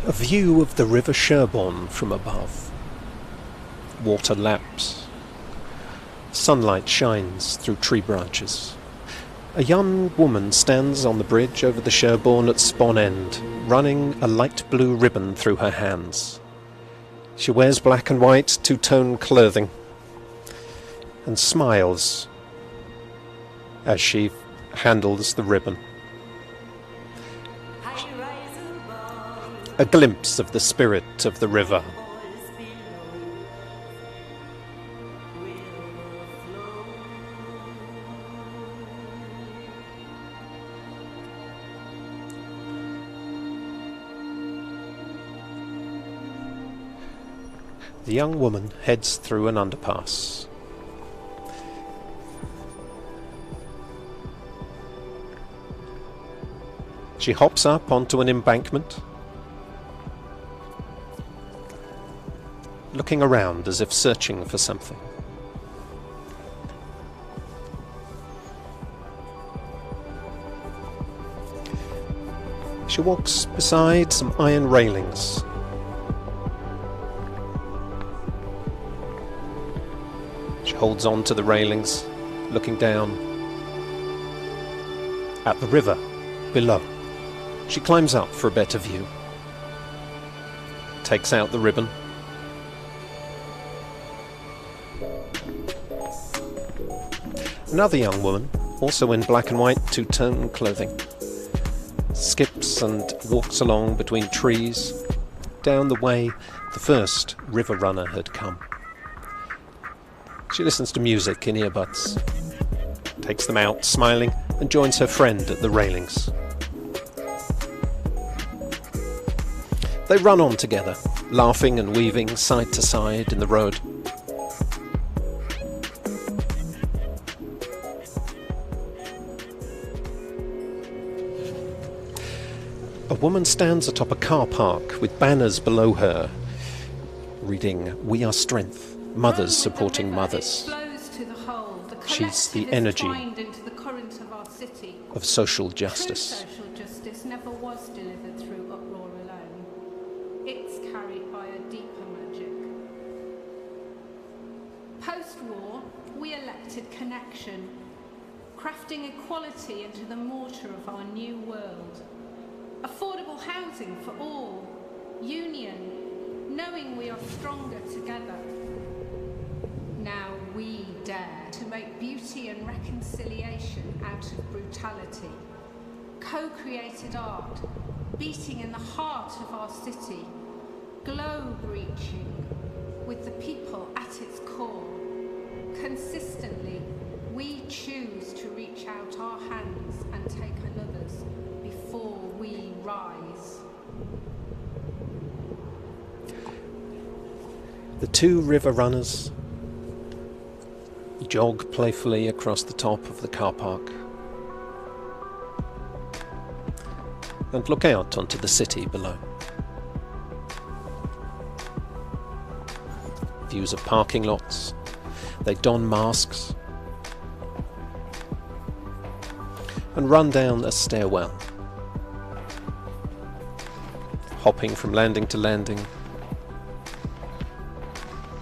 A view of the River Sherborne from above. Water laps. Sunlight shines through tree branches. A young woman stands on the bridge over the Sherborne at Spon End, running a light blue ribbon through her hands. She wears black and white two-tone clothing and smiles as she handles the ribbon. A glimpse of the spirit of the river. The young woman heads through an underpass. She hops up onto an embankment, looking around as if searching for something. She walks beside some iron railings. She holds on to the railings, looking down at the river below. She climbs up for a better view, takes out the ribbon. Another young woman, also in black and white two-tone clothing, skips and walks along between trees, down the way the first river runner had come. She listens to music in earbuds, takes them out, smiling, and joins her friend at the railings. They run on together, laughing and weaving side to side in the road. A woman stands atop a car park with banners below her, reading "We are strength, mothers supporting mothers." She's the energy of social justice. Social justice never was delivered through uproar alone. It's carried by a deeper magic. Post-war, we elected connection, crafting equality into the mortar of our new world. Affordable housing for all, union, knowing we are stronger together. Now we dare to make beauty and reconciliation out of brutality. Co-created art, beating in the heart of our city, globe-reaching, with the people at its core. Consistently, we choose to reach out our hands and take another's before we rise. The two river runners jog playfully across the top of the car park and look out onto the city below. Views of parking lots. They don masks and run down a stairwell, hopping from landing to landing,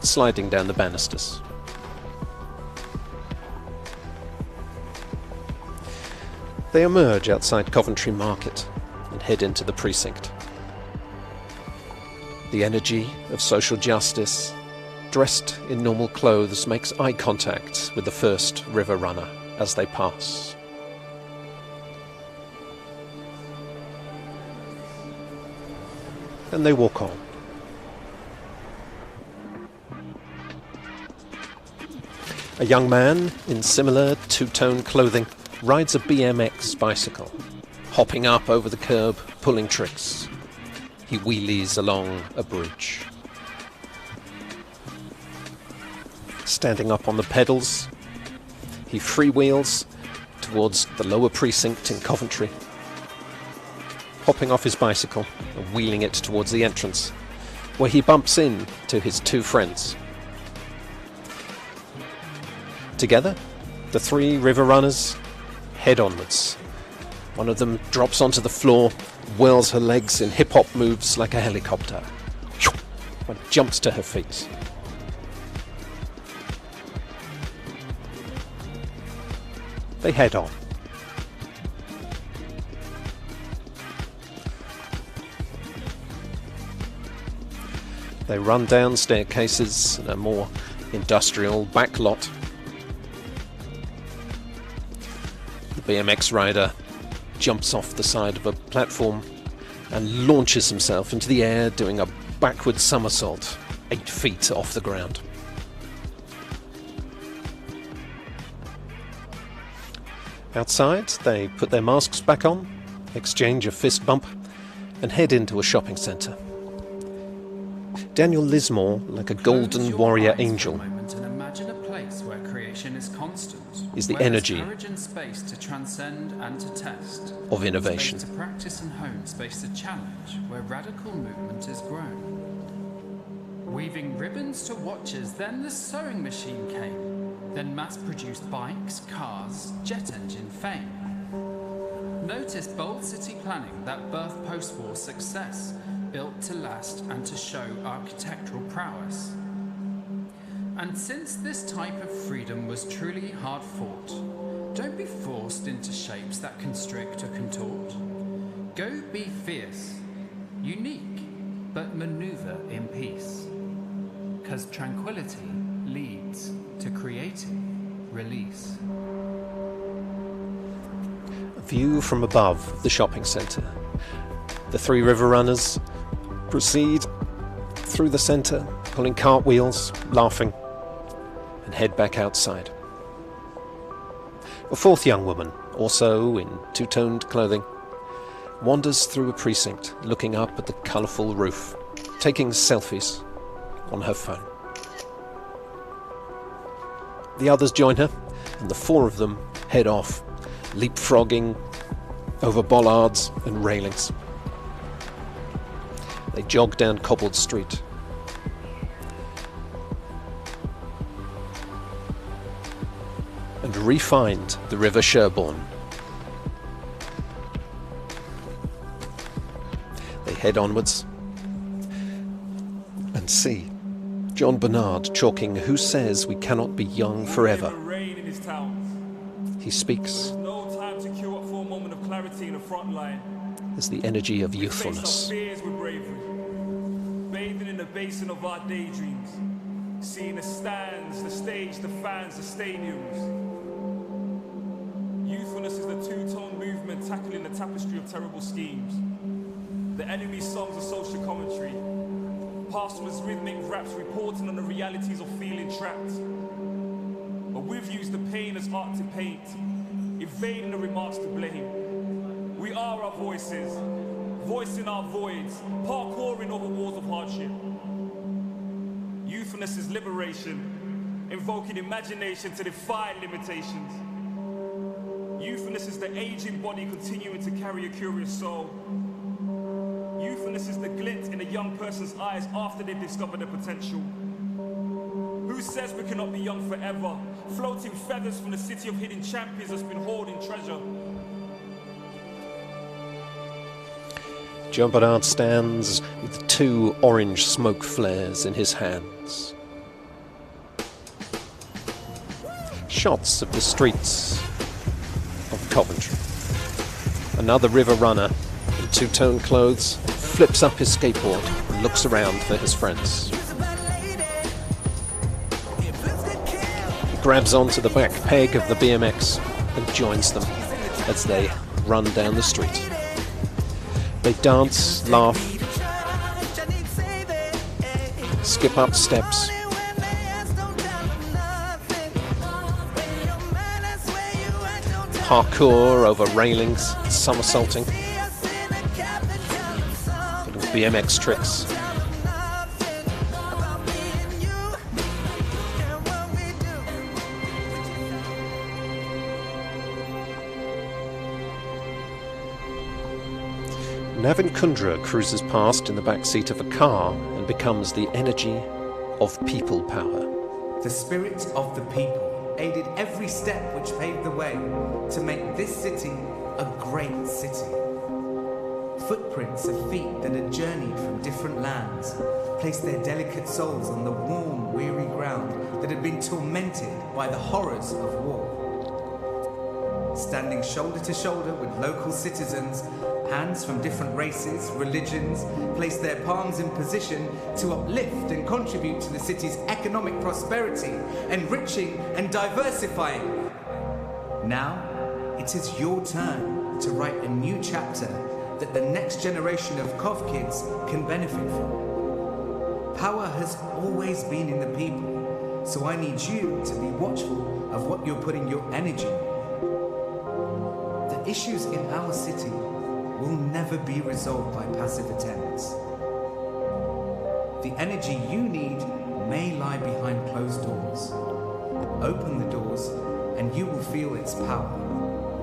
sliding down the banisters. They emerge outside Coventry Market and head into the precinct. The energy of social justice, dressed in normal clothes, makes eye contact with the first river runner as they pass. And they walk on. A young man in similar two-tone clothing rides a BMX bicycle, hopping up over the curb, pulling tricks. He wheelies along a bridge. Standing up on the pedals, he freewheels towards the lower precinct in Coventry, hopping off his bicycle and wheeling it towards the entrance, where he bumps into his two friends. Together, the three river runners head onwards One of them drops onto the floor, whirls her legs in hip-hop moves like a helicopter. One jumps to her feet. They head on. They run down staircases in a more industrial back lot. The BMX rider jumps off the side of a platform and launches himself into the air, doing a backward somersault 8 feet off the ground. Outside, they put their masks back on, exchange a fist bump, and head into a shopping centre. Daniel Lismore, like a golden warrior angel, is the energy space to transcend and to test, of innovation. space to practice and hone, space to challenge, where radical movement is grown. Weaving ribbons to watches, then the sewing machine came, then mass-produced bikes, cars, jet engine fame. Notice bold city planning that birthed post-war success, built to last and to show architectural prowess. And since this type of freedom was truly hard fought, don't be forced into shapes that constrict or contort. Go be fierce, unique, but maneuver in peace. 'Cause tranquility leads to creative release. A view from above the shopping centre. The 3 river runners proceed through the centre, pulling cartwheels, laughing, and head back outside. A 4th young woman, also in two-toned clothing, wanders through a precinct, looking up at the colourful roof, taking selfies on her phone. The others join her, and the 4 of them head off, leapfrogging over bollards and railings. They jog down cobbled street. And re-find the River Sherborne. They head onwards and see John Bernard chalking "Who says we cannot be young forever?" He speaks as the energy of youthfulness. Bathing in the basin of our daydreams, seeing the stands, the stage, the fans, the stadiums. Youthfulness is the two-tone movement tackling the tapestry of terrible schemes. The enemy songs are social commentary. Pastor's rhythmic raps reporting on the realities of feeling trapped. But we've used the pain as art to paint, evading the remarks to blame. We are our voices, voicing our voids, parkouring over walls of hardship. Youthfulness is liberation, invoking imagination to defy limitations. Youthfulness is the aging body continuing to carry a curious soul. Youthfulness is the glint in a young person's eyes after they've discovered their potential. Who says we cannot be young forever? Floating feathers from the city of hidden champions that's been hoarding treasure. John Bernard stands with 2 orange smoke flares in his hands. Shots of the streets of Coventry. Another river runner in two-tone clothes flips up his skateboard and looks around for his friends. He grabs onto the back peg of the BMX and joins them as they run down the street. They dance, laugh, skip up steps, parkour over railings, somersaulting, little BMX tricks. Navin Kundra cruises past in the back seat of a car and becomes the energy of people power. The spirit of the people aided every step which paved the way to make this city a great city. Footprints of feet that had journeyed from different lands placed their delicate soles on the warm, weary ground that had been tormented by the horrors of war. Standing shoulder to shoulder with local citizens, hands from different races, religions, placed their palms in position to uplift and contribute to the city's economic prosperity, enriching and diversifying. Now, it is your turn to write a new chapter that the next generation of Cov kids can benefit from. Power has always been in the people, so I need you to be watchful of what you're putting your energy in. The issues in our city will never be resolved by passive attempts. The energy you need may lie behind closed doors. Open the doors and you will feel its power,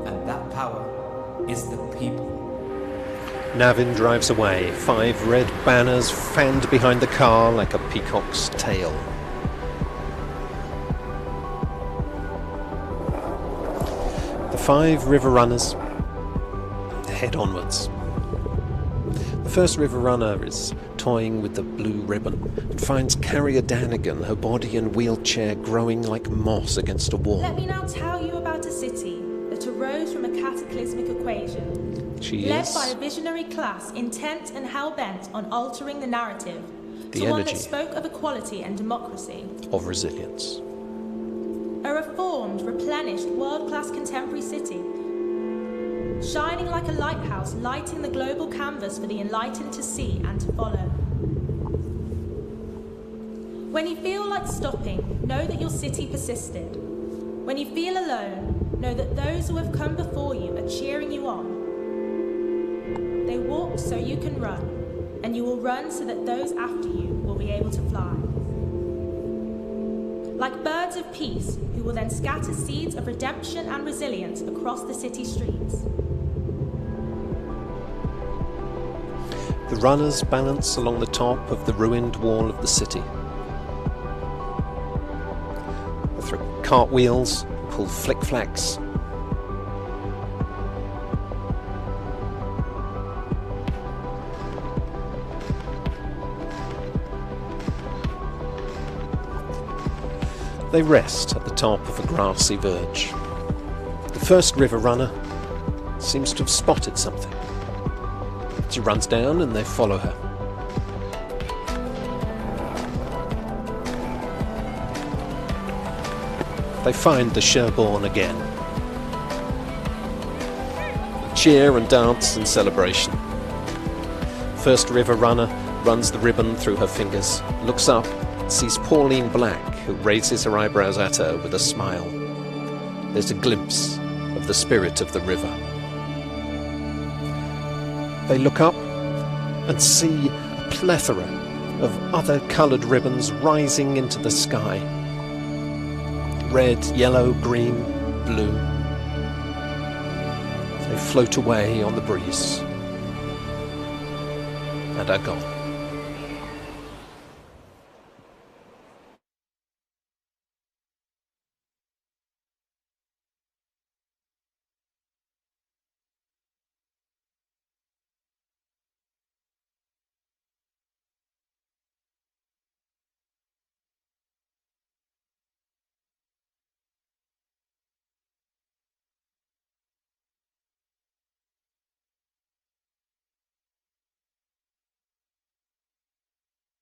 and that power is the people. Navin drives away, 5 red banners fanned behind the car like a peacock's tail. The 5 river runners head onwards. The first river runner is toying with the blue ribbon and finds Carrier Danigan, her body and wheelchair growing like moss against a wall. Let me now tell you about a city that arose from a cataclysmic equation. Led by a visionary class intent and hell-bent on altering the narrative to one that spoke of equality and democracy. Of resilience. A reformed, replenished, world-class contemporary city, shining like a lighthouse, lighting the global canvas for the enlightened to see and to follow. When you feel like stopping, know that your city persisted. When you feel alone, know that those who have come before you are cheering you on. They walk so you can run, and you will run so that those after you will be able to fly. Like birds of peace, who will then scatter seeds of redemption and resilience across the city streets. The runners balance along the top of the ruined wall of the city. They throw cartwheels, pull flick-flacks. They rest at the top of a grassy verge. The first river runner seems to have spotted something. She runs down and they follow her. They find the Sherborne again. Cheer and dance in celebration. First river runner runs the ribbon through her fingers, looks up, sees Pauline Black, who raises her eyebrows at her with a smile. There's a glimpse of the spirit of the river. They look up and see a plethora of other coloured ribbons rising into the sky. Red, yellow, green, blue. They float away on the breeze and are gone.